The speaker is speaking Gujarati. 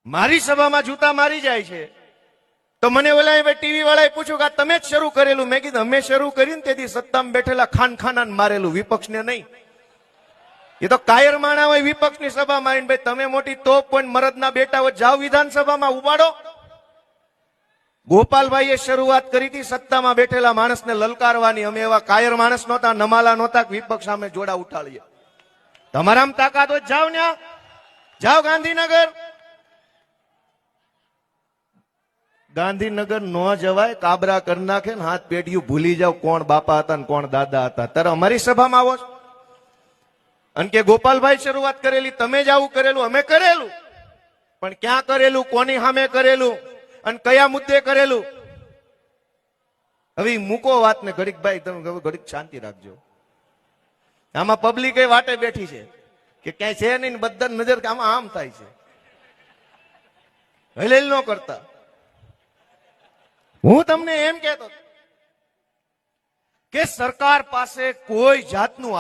મારી સભામાં જૂતા મારી જાય છે તો મને ઓલા ટીવી વાળાએ પૂછ્યું કે તમે જ શરૂ કરેલું. મેં કીધું અમે શરૂ કર્યું ને તેથી સત્તામાં બેઠેલા ખાનખાના મારેલું, વિપક્ષને નહીં. એ તો કાયર માણા હોય વિપક્ષની સભામાં આવીને, ભાઈ તમે મોટી તોપ પણ મરદના બેટા હોય, જાઓ વિધાનસભામાં ઉપાડો. ગોપાલભાઈએ શરૂઆત કરી હતી સત્તામાં બેઠેલા માણસને લલકારવાની. અમે એવા કાયર માણસ નહોતા, નમાલા નહોતા વિપક્ષ સામે જોડા ઉઠાડીએ. તમારામાં તાકાત હોય જાઓ ને, જાઓ ગાંધીનગર. ગાંધીનગર ન જવાય, કાબરા કરી નાખે ને હાથ પેઢીયું ભૂલી જાવ કોણ બાપા હતા ને કોણ દાદા હતા. ત્યારે અમારી સભામાં આવો છો અને કે ગોપાલભાઈ શરૂઆત કરેલી, તમે જ આવું કરેલું. અમે કરેલું, પણ ક્યાં કરેલું, કોની સામે કરેલું અને કયા મુદ્દે કરેલું. હવે મૂકો વાત ને ઘડીક, ભાઈ તમે ઘડીક શાંતિ રાખજો. આમાં પબ્લિક એ વાટે બેઠી છે કે ક્યાંય છે નહીં, બધા નજર આમાં આમ થાય છે. હલેલ ન કરતા. હું તમને એમ કહેતો કે સરકાર પાસે કોઈ જાતનું